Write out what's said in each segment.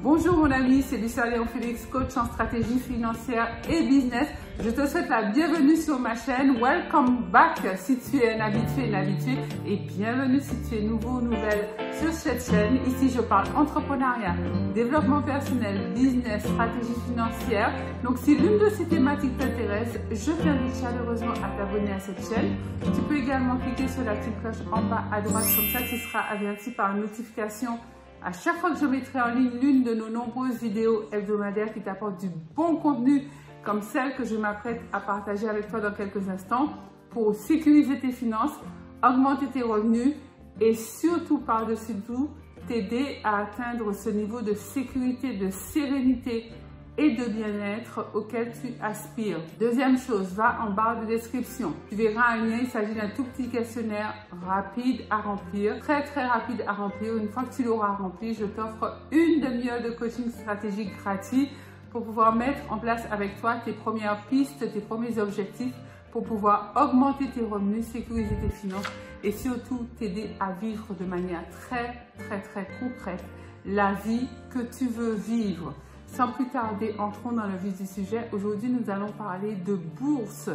Bonjour mon ami, c'est Lucia Léon Félix, coach en stratégie financière et business. Je te souhaite la bienvenue sur ma chaîne. Welcome back si tu es un habitué, une habituée, et bienvenue si tu es nouveau ou nouvelle sur cette chaîne. Ici, je parle entrepreneuriat, développement personnel, business, stratégie financière. Donc, si l'une de ces thématiques t'intéresse, je t'invite chaleureusement à t'abonner à cette chaîne. Tu peux également cliquer sur la petite cloche en bas à droite, comme ça tu seras averti par notification à chaque fois que je mettrai en ligne l'une de nos nombreuses vidéos hebdomadaires qui t'apportent du bon contenu comme celle que je m'apprête à partager avec toi dans quelques instants pour sécuriser tes finances, augmenter tes revenus et surtout par-dessus tout t'aider à atteindre ce niveau de sécurité, de sérénité et de bien-être auquel tu aspires. Deuxième chose, va en barre de description. Tu verras un lien, il s'agit d'un tout petit questionnaire rapide à remplir, très rapide à remplir. Une fois que tu l'auras rempli, je t'offre une demi-heure de coaching stratégique gratuit pour pouvoir mettre en place avec toi tes premières pistes, tes premiers objectifs pour pouvoir augmenter tes revenus, sécuriser tes finances et surtout t'aider à vivre de manière très concrète la vie que tu veux vivre. Sans plus tarder, entrons dans le vif du sujet. Aujourd'hui, nous allons parler de bourse.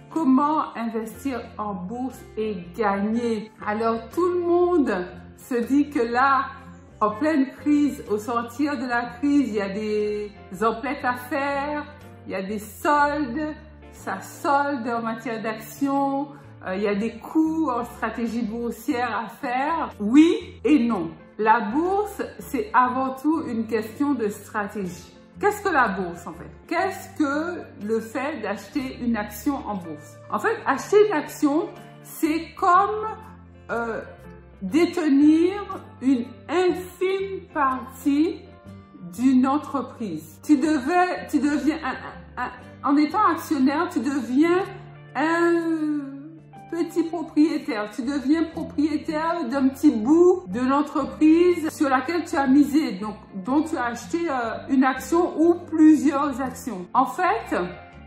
Comment investir en bourse et gagner? Alors, tout le monde se dit que là, en pleine crise, au sortir de la crise, il y a des emplettes à faire, il y a des soldes, ça solde en matière d'action, il y a des coups en stratégie boursière à faire. Oui et non. La bourse, c'est avant tout une question de stratégie. Qu'est-ce que la bourse en fait? Qu'est-ce que le fait d'acheter une action en bourse? En fait, acheter une action, c'est comme détenir une infime partie d'une entreprise. Tu deviens en étant actionnaire, tu deviens un petit propriétaire. Tu deviens propriétaire d'un petit bout de l'entreprise sur laquelle tu as misé, donc dont tu as acheté une action ou plusieurs actions. En fait,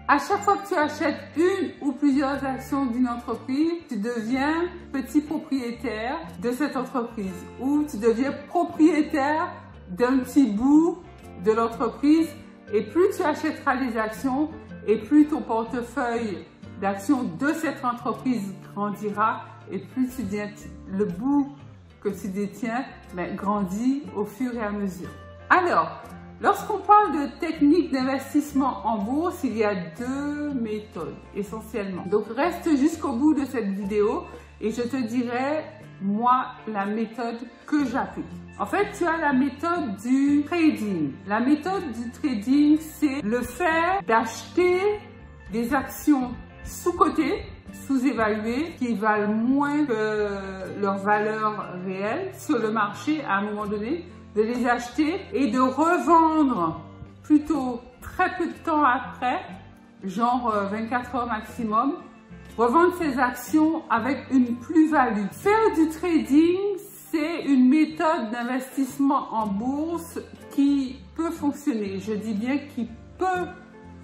à chaque fois que tu achètes une ou plusieurs actions d'une entreprise, tu deviens petit propriétaire de cette entreprise ou tu deviens propriétaire d'un petit bout de l'entreprise. Et plus tu achèteras des actions et plus ton portefeuille d'actions de cette entreprise grandira et plus le bout que tu détiens grandit au fur et à mesure. Alors, lorsqu'on parle de techniques d'investissement en bourse, il y a deux méthodes essentiellement. Donc, reste jusqu'au bout de cette vidéo et je te dirai, moi, la méthode que j'applique. En fait, tu as la méthode du trading. La méthode du trading, c'est le fait d'acheter des actions sous-cotées, sous-évaluées, qui valent moins que leur valeur réelle sur le marché à un moment donné, de les acheter et de revendre plutôt très peu de temps après, genre 24 heures maximum, revendre ces actions avec une plus-value. Faire du trading, c'est une méthode d'investissement en bourse qui peut fonctionner. Je dis bien qui peut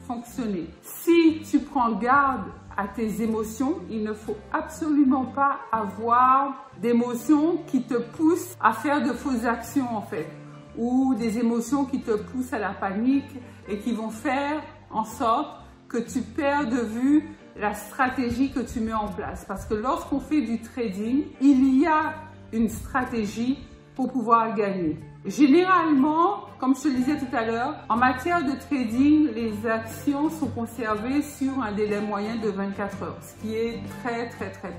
fonctionner. Si tu prends garde à tes émotions, il ne faut absolument pas avoir d'émotions qui te poussent à faire de fausses actions en fait, ou des émotions qui te poussent à la panique et qui vont faire en sorte que tu perds de vue la stratégie que tu mets en place. Parce que lorsqu'on fait du trading, il y a une stratégie pour pouvoir gagner. Généralement, comme je te le disais tout à l'heure, en matière de trading, les actions sont conservées sur un délai moyen de 24 heures, ce qui est très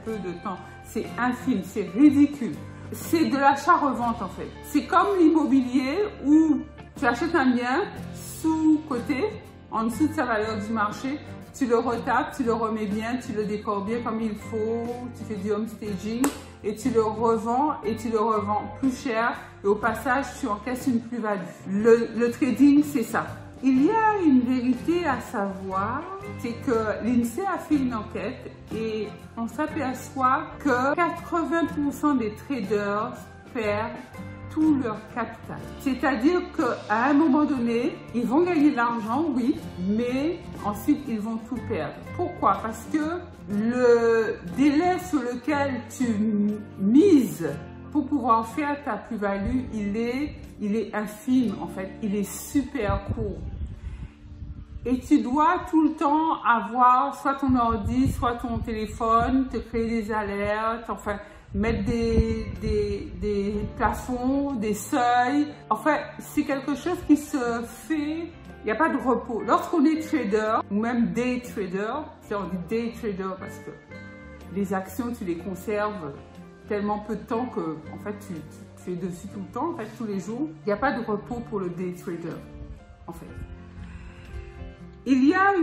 peu de temps. C'est infime, c'est ridicule. C'est de l'achat-revente en fait. C'est comme l'immobilier où tu achètes un bien sous-coté, en dessous de sa valeur du marché, tu le retapes, tu le remets bien, tu le décores bien comme il faut, tu fais du home staging et tu le revends et tu le revends plus cher et au passage tu encaisses une plus-value. Le trading, c'est ça. Il y a une vérité à savoir, c'est que l'INSEE a fait une enquête et on s'aperçoit que 80% des traders perdent tout leur capital. C'est-à-dire qu'à un moment donné, ils vont gagner de l'argent, oui, mais ensuite ils vont tout perdre. Pourquoi? Parce que le délai sur lequel tu mises pour pouvoir faire ta plus-value, il est infime en fait, il est super court. Et tu dois tout le temps avoir soit ton ordi, soit ton téléphone, te créer des alertes, enfin mettre des plafonds, des seuils. Enfin, c'est quelque chose qui se fait, il n'y a pas de repos. Lorsqu'on est trader, ou même day trader, on dit day trader parce que les actions, tu les conserves tellement peu de temps que en fait, tu es dessus tout le temps, en fait, tous les jours. Il n'y a pas de repos pour le day trader, en fait. Il y a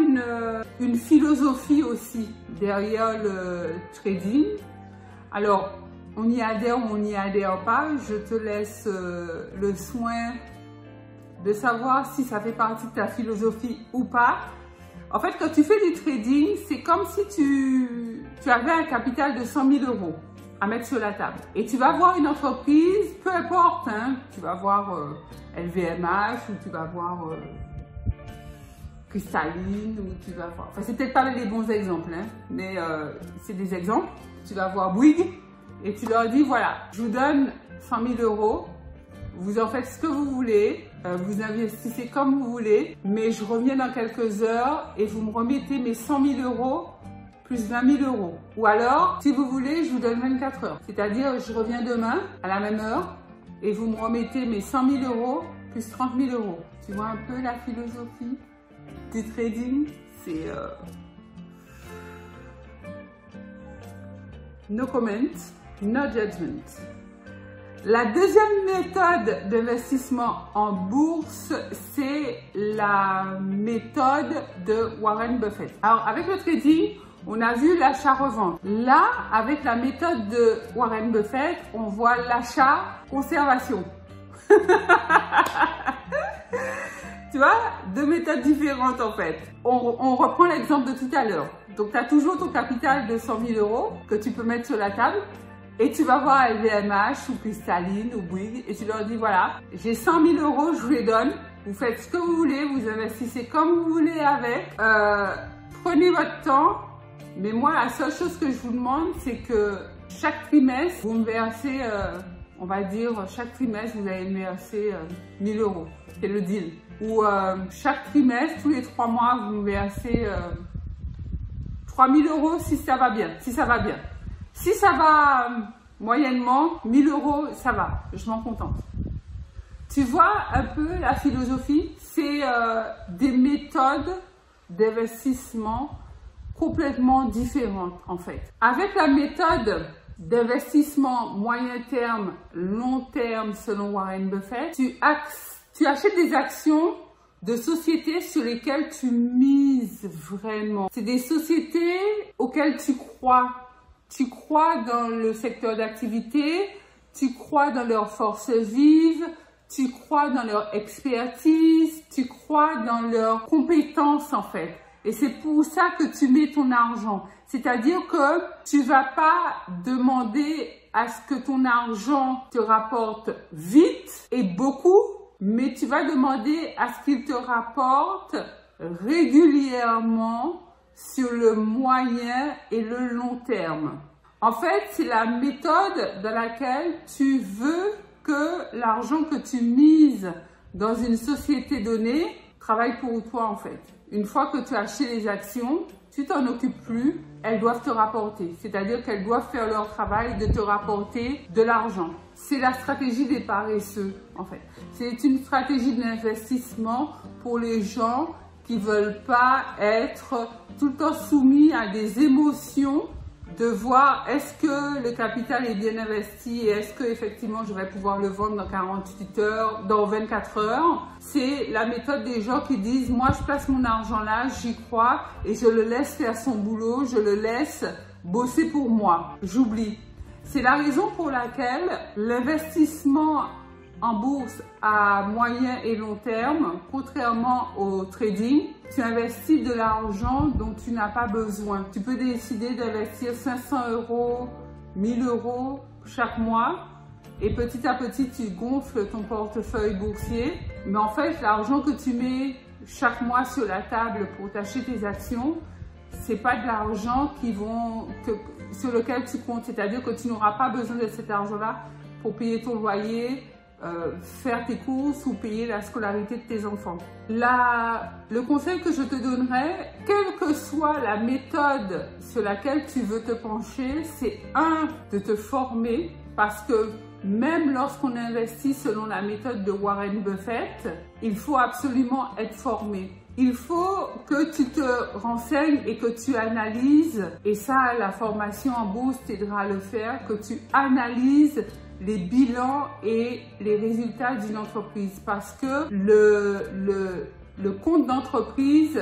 une philosophie aussi derrière le trading. Alors, on y adhère ou on n'y adhère pas. Je te laisse le soin de savoir si ça fait partie de ta philosophie ou pas. En fait, quand tu fais du trading, c'est comme si tu avais un capital de 100 000 € à mettre sur la table. Et tu vas voir une entreprise, peu importe, hein, tu vas voir LVMH ou tu vas voir Cristalline ou tu vas voir... Enfin, c'est peut-être pas les bons exemples, hein, mais c'est des exemples. Tu vas voir Bouygues et tu leur dis, voilà, je vous donne 100 000 €, vous en faites ce que vous voulez, vous investissez comme vous voulez, mais je reviens dans quelques heures et vous me remettez mes 100 000 € plus 20 000 €. Ou alors, si vous voulez, je vous donne 24 heures. C'est-à-dire, je reviens demain à la même heure et vous me remettez mes 100 000 € plus 30 000 €. Tu vois un peu la philosophie du trading? C'est... No comment, no judgment. La deuxième méthode d'investissement en bourse, c'est la méthode de Warren Buffett. Alors, avec le trading, on a vu l'achat-revente. Là, avec la méthode de Warren Buffett, on voit l'achat-conservation. Tu vois, deux méthodes différentes en fait. On reprend l'exemple de tout à l'heure. Donc, tu as toujours ton capital de 100 000 € que tu peux mettre sur la table. Et tu vas voir LVMH ou Cristalline ou Bouygues et tu leur dis, voilà, j'ai 100 000 €, je vous les donne. Vous faites ce que vous voulez, vous investissez comme vous voulez avec. Prenez votre temps. Mais moi, la seule chose que je vous demande, c'est que chaque trimestre, vous me versez, on va dire, chaque trimestre, vous allez me verser 1 000 €. C'est le deal. Ou chaque trimestre, tous les 3 mois, vous me versez 3 000 € si ça va bien. Si ça va bien. Si ça va moyennement, 1 000 €, ça va. Je m'en contente. Tu vois un peu la philosophie? C'est des méthodes d'investissement complètement différentes en fait. Avec la méthode d'investissement moyen terme, long terme selon Warren Buffett, tu achètes des actions de sociétés sur lesquelles tu mises vraiment. C'est des sociétés auxquelles tu crois. Tu crois dans le secteur d'activité, tu crois dans leur force vive, tu crois dans leur expertise, tu crois dans leurs compétences en fait. Et c'est pour ça que tu mets ton argent. C'est-à-dire que tu vas pas demander à ce que ton argent te rapporte vite et beaucoup, mais tu vas demander à ce qu'il te rapporte régulièrement sur le moyen et le long terme. En fait, c'est la méthode dans laquelle tu veux que l'argent que tu mises dans une société donnée travaille pour toi en fait. Une fois que tu as acheté les actions, tu t'en occupes plus, elles doivent te rapporter. C'est-à-dire qu'elles doivent faire leur travail de te rapporter de l'argent. C'est la stratégie des paresseux en fait. C'est une stratégie d'investissement pour les gens qui veulent pas être tout le temps soumis à des émotions de voir est-ce que le capital est bien investi et est-ce que effectivement je vais pouvoir le vendre dans 48 heures, dans 24 heures. C'est la méthode des gens qui disent moi je place mon argent là, j'y crois et je le laisse faire son boulot, je le laisse bosser pour moi, j'oublie. C'est la raison pour laquelle l'investissement en bourse à moyen et long terme, contrairement au trading, tu investis de l'argent dont tu n'as pas besoin. Tu peux décider d'investir 500 €, 1 000 € chaque mois et petit à petit tu gonfles ton portefeuille boursier. Mais en fait, l'argent que tu mets chaque mois sur la table pour t'acheter tes actions, c'est pas de l'argent sur lequel tu comptes. C'est-à-dire que tu n'auras pas besoin de cet argent-là pour payer ton loyer, faire tes courses ou payer la scolarité de tes enfants. Le conseil que je te donnerais, quelle que soit la méthode sur laquelle tu veux te pencher, c'est de te former, parce que même lorsqu'on investit selon la méthode de Warren Buffett, il faut absolument être formé. Il faut que tu te renseignes et que tu analyses, et ça, la formation en bourse t'aidera à le faire, que tu analyses les bilans et les résultats d'une entreprise, parce que le compte d'entreprise,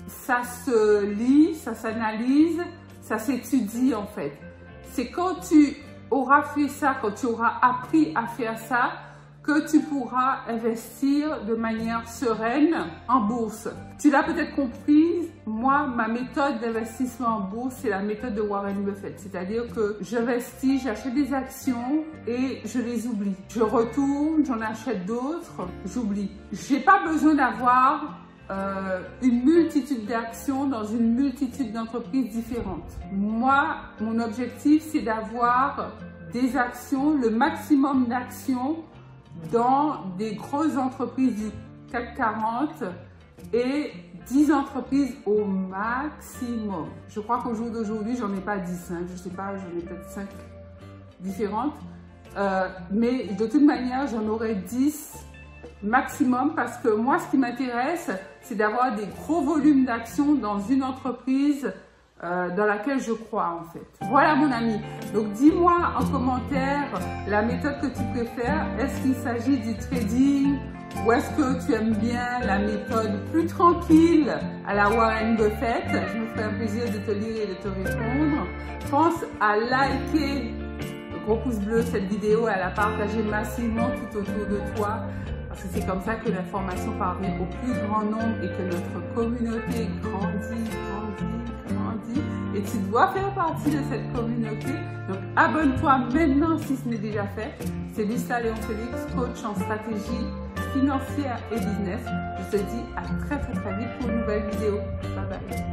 ça se lit, ça s'analyse, ça s'étudie en fait. C'est quand tu auras fait ça, quand tu auras appris à faire ça, que tu pourras investir de manière sereine en bourse. Tu l'as peut-être compris, moi, ma méthode d'investissement en bourse, c'est la méthode de Warren Buffett. C'est-à-dire que j'investis, j'achète des actions et je les oublie. Je retourne, j'en achète d'autres, j'oublie. J'ai pas besoin d'avoir une multitude d'actions dans une multitude d'entreprises différentes. Moi, mon objectif, c'est d'avoir des actions, le maximum d'actions dans des grosses entreprises du CAC 40 et 10 entreprises au maximum. Je crois qu'au jour d'aujourd'hui, j'en ai pas 10, hein, je sais pas, j'en ai peut-être 5 différentes. Mais de toute manière, j'en aurai 10 maximum, parce que moi, ce qui m'intéresse, c'est d'avoir des gros volumes d'actions dans une entreprise dans laquelle je crois en fait. Voilà mon ami. Donc dis-moi en commentaire la méthode que tu préfères. Est-ce qu'il s'agit du trading ou est-ce que tu aimes bien la méthode plus tranquille à la Warren Buffett? Je me ferai un plaisir de te lire et de te répondre. Pense à liker, le gros pouce bleu, cette vidéo, et à la partager massivement tout autour de toi, parce que c'est comme ça que l'information parvient au plus grand nombre et que notre communauté grandit. Et tu dois faire partie de cette communauté. Donc abonne-toi maintenant si ce n'est déjà fait. C'est Lisa Léon Félix, coach en stratégie financière et business. Je te dis à très vite pour une nouvelle vidéo. Bye bye.